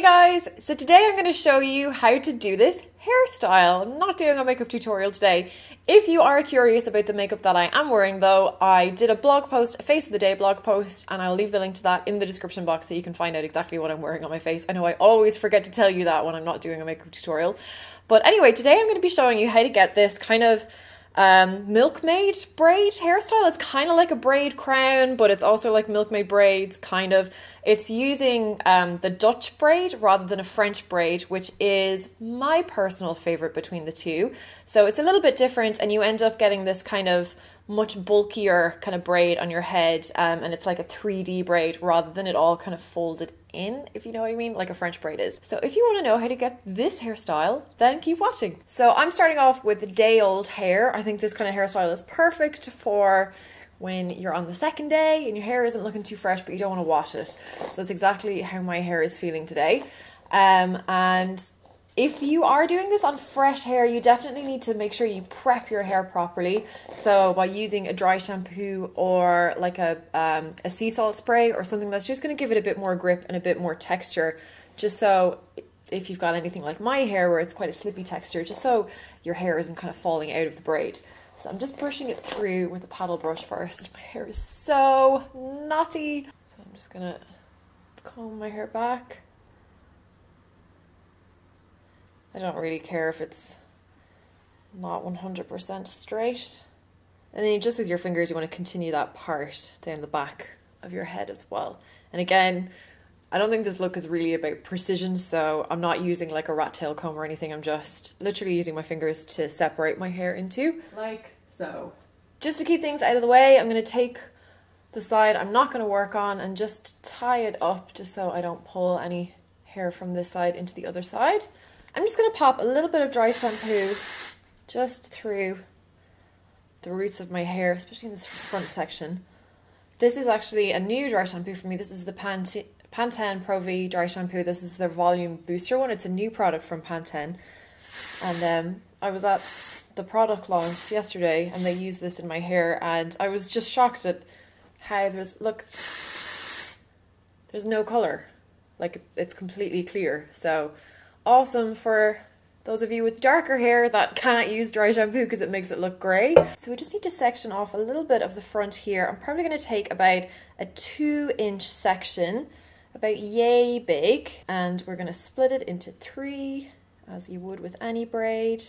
Hey guys, so today I'm going to show you how to do this hairstyle. I'm not doing a makeup tutorial today. If you are curious about the makeup that I am wearing though, I did a blog post, a face of the day blog post, and I'll leave the link to that in the description box so you can find out exactly what I'm wearing on my face. I know I always forget to tell you that when I'm not doing a makeup tutorial. But anyway, today I'm going to be showing you how to get this kind of MilkMaid braid hairstyle. It's kind of like a braid crown, but it's also like MilkMaid braids, kind of. It's using the Dutch braid rather than a French braid, which is my personal favorite between the two. So it's a little bit different, and you end up getting this kind of much bulkier kind of braid on your head, and it's like a 3D braid rather than it all kind of folded in, if you know what I mean, like a French braid is. So if you want to know how to get this hairstyle, then keep watching. So I'm starting off with day-old hair. I think this kind of hairstyle is perfect for when you're on the second day and your hair isn't looking too fresh, but you don't want to wash it. So that's exactly how my hair is feeling today. And if you are doing this on fresh hair, you definitely need to make sure you prep your hair properly. So by using a dry shampoo or like a sea salt spray or something that's just going to give it a bit more grip and a bit more texture, just so if you've got anything like my hair where it's quite a slippy texture, just so your hair isn't kind of falling out of the braid. So I'm just brushing it through with a paddle brush first. My hair is so knotty. So I'm just going to comb my hair back. I don't really care if it's not 100% straight. And then just with your fingers, you want to continue that part down the back of your head as well. And again, I don't think this look is really about precision, so I'm not using like a rat tail comb or anything. I'm just literally using my fingers to separate my hair into, like so. Just to keep things out of the way, I'm going to take the side I'm not going to work on and just tie it up just so I don't pull any hair from this side into the other side. I'm just going to pop a little bit of dry shampoo just through the roots of my hair, especially in this front section. This is actually a new dry shampoo for me. This is the Pantene Pro V dry shampoo. This is their volume booster one. It's a new product from Pantene. And I was at the product launch yesterday and they used this in my hair, and I was just shocked at how there's no colour. Like, it's completely clear. So awesome for those of you with darker hair that can't use dry shampoo because it makes it look grey. So we just need to section off a little bit of the front here. I'm probably going to take about a 2-inch section, about yay big, and we're going to split it into 3 as you would with any braid.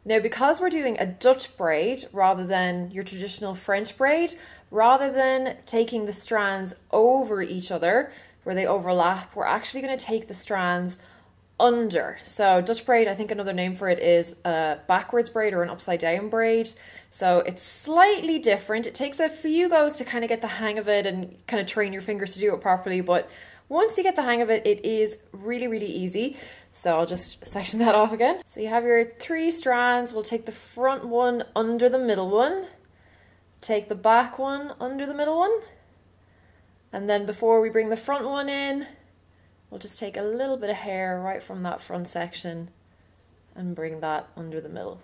Now, because we're doing a Dutch braid rather than your traditional French braid, rather than taking the strands over each other where they overlap, we're actually going to take the strands under. So Dutch braid, I think another name for it is a backwards braid or an upside down braid. So it's slightly different. It takes a few goes to kind of get the hang of it and kind of train your fingers to do it properly, but once you get the hang of it, it is really, really easy. So I'll just section that off again. So you have your 3 strands. We'll take the front one under the middle one, take the back one under the middle one, and then before we bring the front one in, we'll just take a little bit of hair right from that front section and bring that under the middle.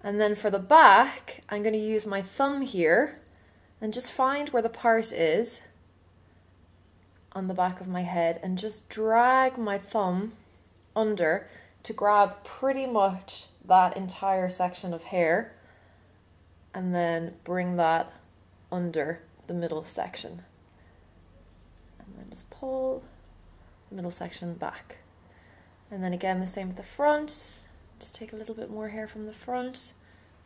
And then for the back, I'm going to use my thumb here and just find where the part is on the back of my head and just drag my thumb under to grab pretty much that entire section of hair, and then bring that under the middle section. And then just pull the middle section back. And then again, the same with the front. Just take a little bit more hair from the front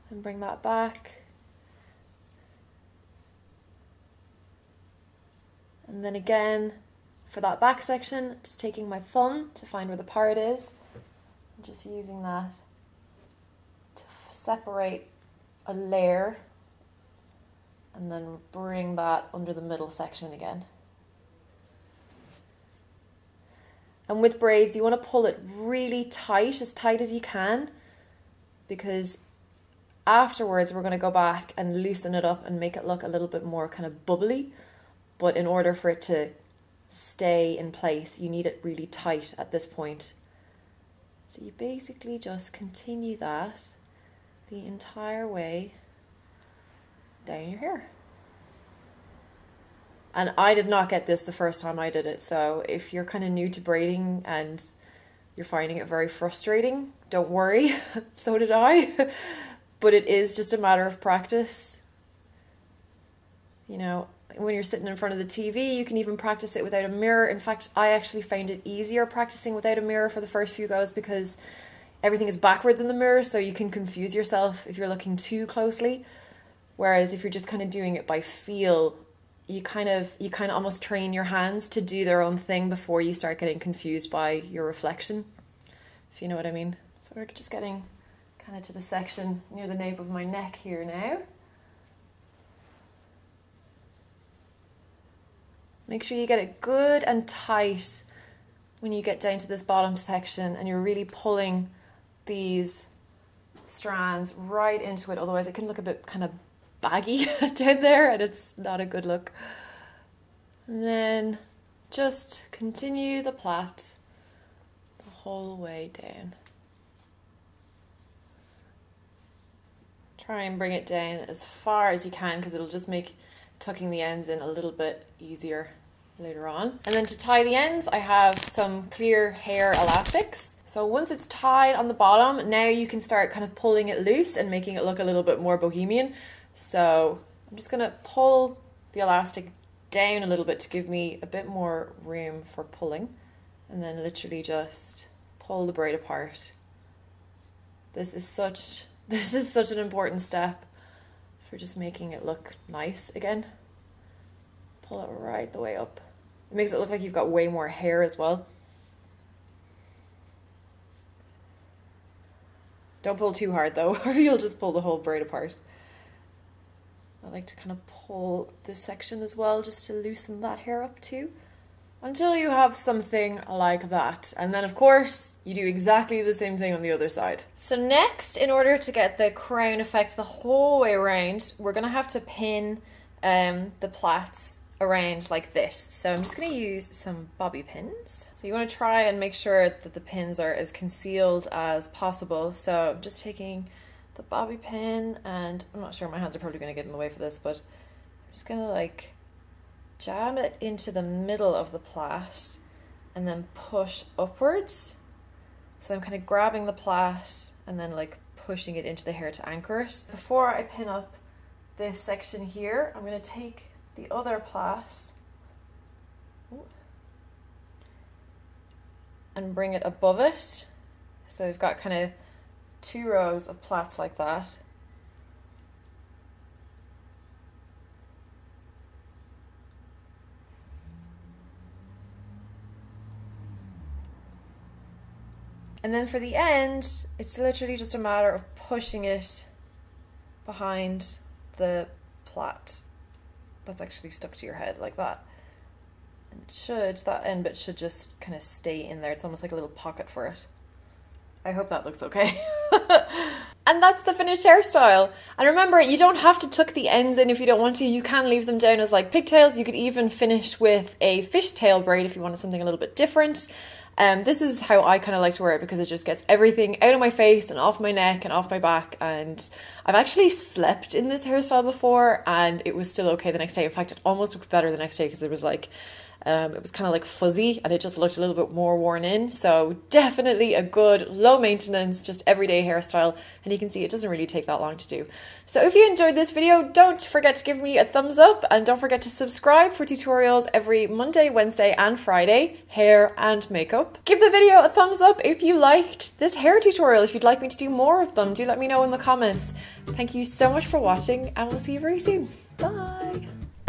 and bring that back. And then again, for that back section, just taking my thumb to find where the part is, and just using that to separate a layer, and then bring that under the middle section again. And with braids, you want to pull it really tight, as tight as you can, because afterwards we're going to go back and loosen it up and make it look a little bit more kind of bubbly. But in order for it to stay in place, you need it really tight at this point. So you basically just continue that the entire way down your hair. And I did not get this the first time I did it. So if you're kind of new to braiding and you're finding it very frustrating, don't worry. So did I. But it is just a matter of practice. You know, when you're sitting in front of the TV, you can even practice it without a mirror. In fact, I actually find it easier practicing without a mirror for the first few goes because everything is backwards in the mirror, so you can confuse yourself if you're looking too closely. Whereas if you're just kind of doing it by feel, you kind of almost train your hands to do their own thing before you start getting confused by your reflection, if you know what I mean. So we're just getting kind of to the section near the nape of my neck here now. Make sure you get it good and tight when you get down to this bottom section and you're really pulling these strands right into it, otherwise it can look a bit kind of baggy down there and it's not a good look. And then just continue the plait the whole way down. Try and bring it down as far as you can because it'll just make tucking the ends in a little bit easier later on. And then to tie the ends, I have some clear hair elastics. So once it's tied on the bottom, now you can start kind of pulling it loose and making it look a little bit more bohemian. So I'm just going to pull the elastic down a little bit to give me a bit more room for pulling, and then literally just pull the braid apart. This is such an important step for just making it look nice again. Pull it right the way up. It makes it look like you've got way more hair as well. Don't pull too hard though, or you'll just pull the whole braid apart. I like to kind of pull this section as well, just to loosen that hair up too, until you have something like that. And then of course, you do exactly the same thing on the other side. So next, in order to get the crown effect the whole way around, we're gonna have to pin the plaits around like this. So I'm just gonna use some bobby pins. So you wanna try and make sure that the pins are as concealed as possible. So I'm just taking the bobby pin, and I'm not sure, my hands are probably going to get in the way for this, but I'm just going to like jam it into the middle of the plait and then push upwards. So I'm kind of grabbing the plait and then like pushing it into the hair to anchor it. Before I pin up this section here, I'm going to take the other plait and bring it above it. So we've got kind of 2 rows of plaits like that. And then for the end, it's literally just a matter of pushing it behind the plait that's actually stuck to your head like that. And that end bit should just kind of stay in there. It's almost like a little pocket for it. I hope that looks okay. And that's the finished hairstyle. And remember, you don't have to tuck the ends in if you don't want to. You can leave them down as like pigtails. You could even finish with a fishtail braid if you wanted something a little bit different. This is how I kind of like to wear it because it just gets everything out of my face and off my neck and off my back. And I've actually slept in this hairstyle before and it was still okay the next day. In fact, it almost looked better the next day because it was like it was kind of like fuzzy and it just looked a little bit more worn in. So definitely a good low maintenance, just everyday hairstyle. And you can see it doesn't really take that long to do. So if you enjoyed this video, don't forget to give me a thumbs up and don't forget to subscribe for tutorials every Monday, Wednesday and Friday, hair and makeup. Give the video a thumbs up if you liked this hair tutorial. If you'd like me to do more of them, do let me know in the comments. Thank you so much for watching and we'll see you very soon. Bye!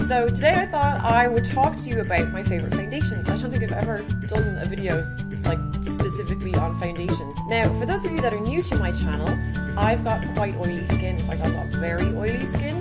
So today I thought I would talk to you about my favourite foundations. I don't think I've ever done a video like specifically on foundations. Now, for those of you that are new to my channel, I've got quite oily skin. In fact, I've got very oily skin.